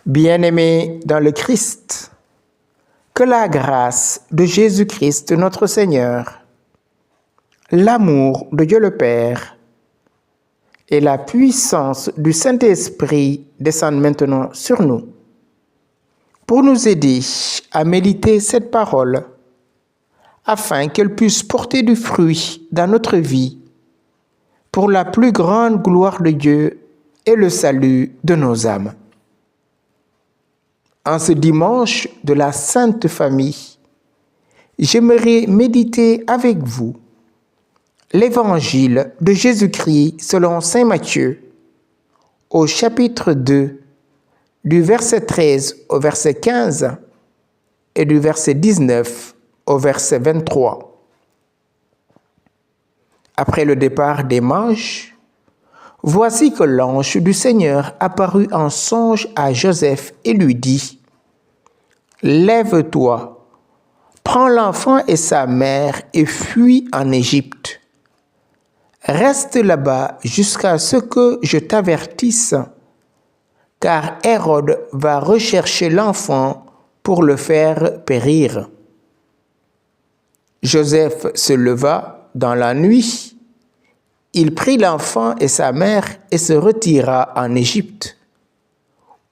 Bien-aimés dans le Christ, que la grâce de Jésus-Christ notre Seigneur, l'amour de Dieu le Père et la puissance du Saint-Esprit descendent maintenant sur nous pour nous aider à méditer cette parole afin qu'elle puisse porter du fruit dans notre vie pour la plus grande gloire de Dieu et le salut de nos âmes. En ce dimanche de la Sainte Famille, j'aimerais méditer avec vous l'Évangile de Jésus-Christ selon saint Matthieu, au chapitre 2, du verset 13 au verset 15 et du verset 19 au verset 23. Après le départ des mages, voici que l'ange du Seigneur apparut en songe à Joseph et lui dit : « Lève-toi, prends l'enfant et sa mère et fuis en Égypte. Reste là-bas jusqu'à ce que je t'avertisse, car Hérode va rechercher l'enfant pour le faire périr. » Joseph se leva dans la nuit. Il prit l'enfant et sa mère et se retira en Égypte,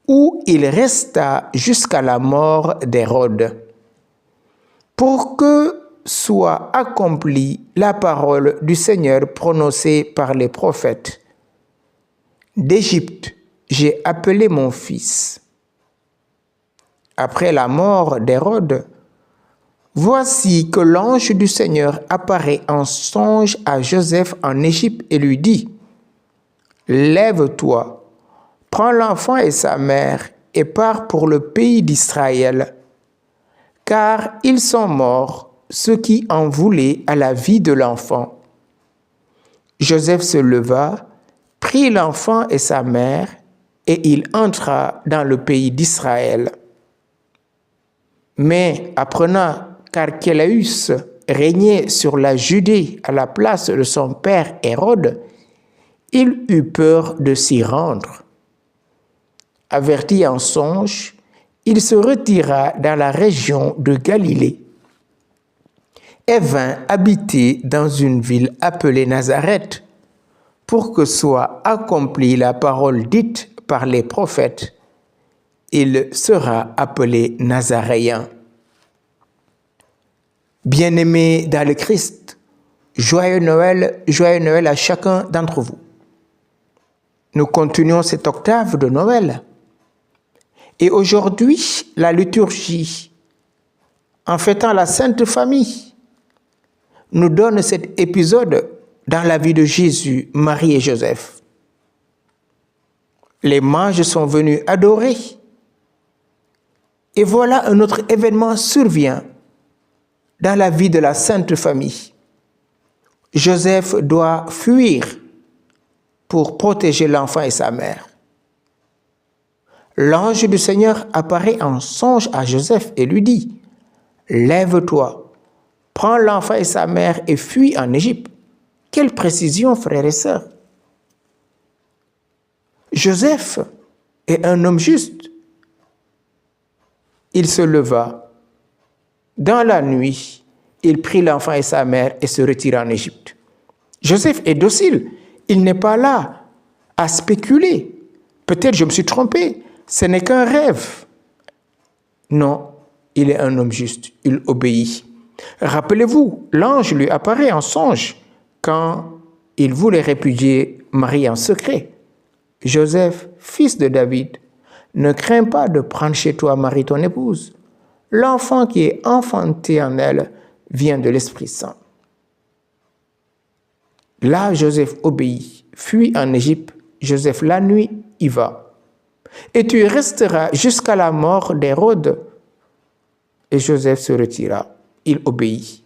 où il resta jusqu'à la mort d'Hérode, pour que soit accomplie la parole du Seigneur prononcée par les prophètes. « D'Égypte, j'ai appelé mon fils. » Après la mort d'Hérode, voici que l'ange du Seigneur apparaît en songe à Joseph en Égypte et lui dit : « Lève-toi, prends l'enfant et sa mère et pars pour le pays d'Israël, car ils sont morts ceux qui en voulaient à la vie de l'enfant. » Joseph se leva, prit l'enfant et sa mère, et il entra dans le pays d'Israël. Mais apprenant qu'Archélaüs régnait sur la Judée à la place de son père Hérode, il eut peur de s'y rendre. Averti en songe, il se retira dans la région de Galilée et vint habiter dans une ville appelée Nazareth, pour que soit accomplie la parole dite par les prophètes : il sera appelé Nazaréen. Bien-aimés dans le Christ, joyeux Noël à chacun d'entre vous. Nous continuons cette octave de Noël. Et aujourd'hui, la liturgie, en fêtant la Sainte Famille, nous donne cet épisode dans la vie de Jésus, Marie et Joseph. Les mages sont venus adorer. Et voilà un autre événement survient dans la vie de la Sainte Famille. Joseph doit fuir pour protéger l'enfant et sa mère. L'ange du Seigneur apparaît en songe à Joseph et lui dit : « Lève-toi, prends l'enfant et sa mère et fuis en Égypte. » Quelle précision, frères et sœurs! Joseph est un homme juste. Il se leva. Dans la nuit, il prit l'enfant et sa mère et se retira en Égypte. Joseph est docile. Il n'est pas là à spéculer. Peut-être je me suis trompé. Ce n'est qu'un rêve. Non, il est un homme juste. Il obéit. Rappelez-vous, l'ange lui apparaît en songe quand il voulait répudier Marie en secret. « Joseph, fils de David, ne crains pas de prendre chez toi Marie ton épouse. L'enfant qui est enfanté en elle vient de l'Esprit Saint. » Là, Joseph obéit, fuit en Égypte. Joseph, la nuit, y va. Et tu resteras jusqu'à la mort d'Hérode. Et Joseph se retira. Il obéit.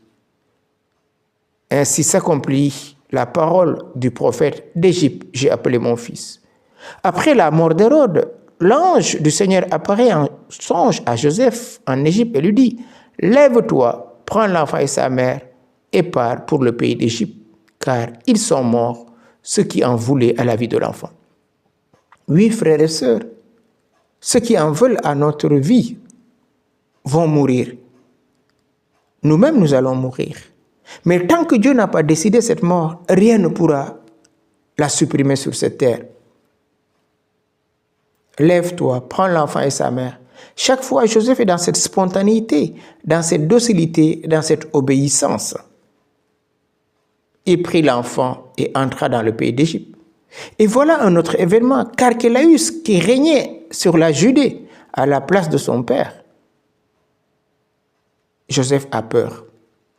Ainsi s'accomplit la parole du prophète : « D'Égypte, j'ai appelé mon fils. » Après la mort d'Hérode, l'ange du Seigneur apparaît en songe à Joseph en Égypte et lui dit : « Lève-toi, prends l'enfant et sa mère et pars pour le pays d'Égypte, car ils sont morts ceux qui en voulaient à la vie de l'enfant. » Oui, frères et sœurs, ceux qui en veulent à notre vie vont mourir. Nous-mêmes, nous allons mourir. Mais tant que Dieu n'a pas décidé cette mort, rien ne pourra la supprimer sur cette terre. Lève-toi, prends l'enfant et sa mère. Chaque fois, Joseph est dans cette spontanéité, dans cette docilité, dans cette obéissance. Il prit l'enfant et entra dans le pays d'Égypte. Et voilà un autre événement, qu'Archélaüs, qui régnait sur la Judée à la place de son père. Joseph a peur,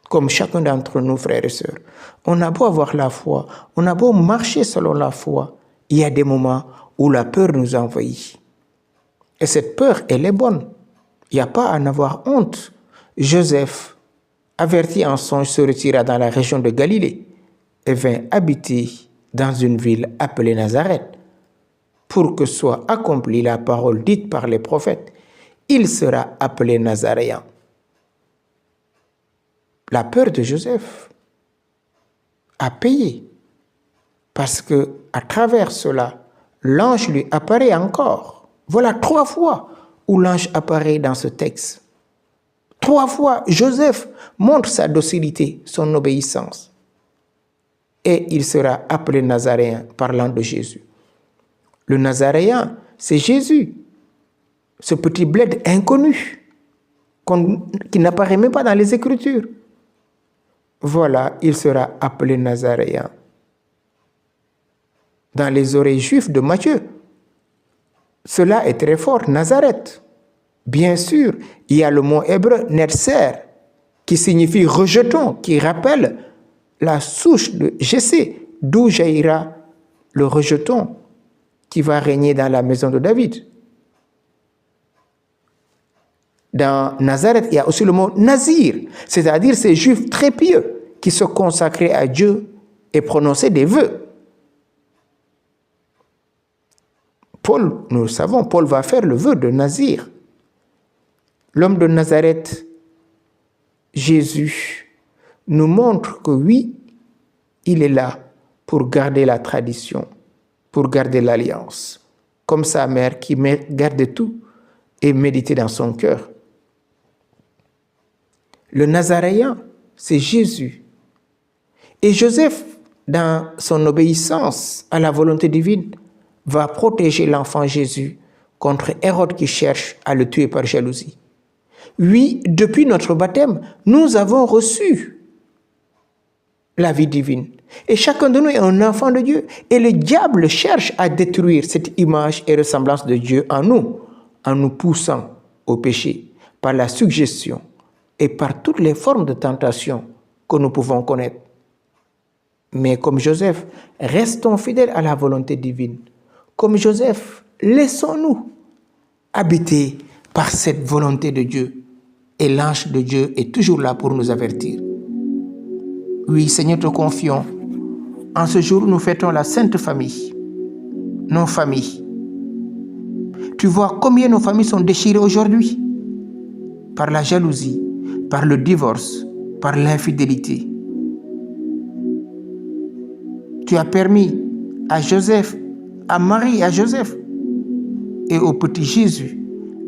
comme chacun d'entre nous, frères et sœurs. On a beau avoir la foi, on a beau marcher selon la foi, il y a des moments où la peur nous envahit. Et cette peur, elle est bonne. Il n'y a pas à en avoir honte. Joseph, averti en songe, se retira dans la région de Galilée et vint habiter dans une ville appelée Nazareth, pour que soit accomplie la parole dite par les prophètes. Il sera appelé Nazaréen. La peur de Joseph a payé, parce que à travers cela, l'ange lui apparaît encore. Voilà 3 fois où l'ange apparaît dans ce texte. 3 fois, Joseph montre sa docilité, son obéissance. Et il sera appelé Nazaréen, parlant de Jésus. Le Nazaréen, c'est Jésus, ce petit bled inconnu, qui n'apparaît même pas dans les Écritures. Voilà, il sera appelé Nazaréen. Dans les oreilles juives de Matthieu, cela est très fort, Nazareth. Bien sûr, il y a le mot hébreu Netzer, qui signifie rejeton, qui rappelle la souche de Jessé, d'où jaillira le rejeton qui va régner dans la maison de David. Dans Nazareth, il y a aussi le mot Nazir, c'est-à-dire ces juifs très pieux qui se consacraient à Dieu et prononçaient des vœux. Paul, nous le savons, Paul va faire le vœu de Nazir. L'homme de Nazareth, Jésus, nous montre que oui, il est là pour garder la tradition, pour garder l'alliance, comme sa mère qui garde tout et médite dans son cœur. Le Nazaréen, c'est Jésus. Et Joseph, dans son obéissance à la volonté divine, va protéger l'enfant Jésus contre Hérode qui cherche à le tuer par jalousie. Oui, depuis notre baptême, nous avons reçu la vie divine. Et chacun de nous est un enfant de Dieu. Et le diable cherche à détruire cette image et ressemblance de Dieu en nous poussant au péché par la suggestion et par toutes les formes de tentation que nous pouvons connaître. Mais comme Joseph, restons fidèles à la volonté divine. Comme Joseph, laissons-nous habiter par cette volonté de Dieu. Et l'ange de Dieu est toujours là pour nous avertir. Oui, Seigneur, te confions. En ce jour, nous fêtons la Sainte Famille, nos familles. Tu vois combien nos familles sont déchirées aujourd'hui par la jalousie, par le divorce, par l'infidélité. Tu as permis à Joseph, à Marie et à Joseph et au petit Jésus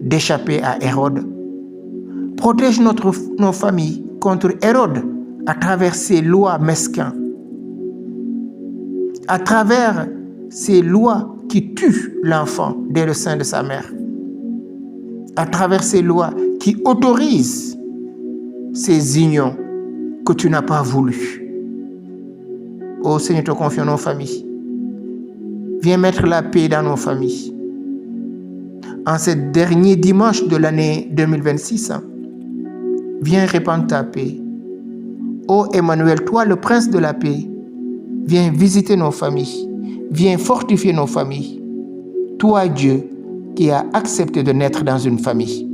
d'échapper à Hérode. Protège nos familles contre Hérode à travers ces lois mesquines, à travers ces lois qui tuent l'enfant dès le sein de sa mère, à travers ces lois qui autorisent ces unions que tu n'as pas voulues. Ô Seigneur, te confions nos familles. Viens mettre la paix dans nos familles. En ce dernier dimanche de l'année 2026, viens répandre ta paix. Ô Emmanuel, toi le prince de la paix, viens visiter nos familles, viens fortifier nos familles. Toi Dieu qui as accepté de naître dans une famille.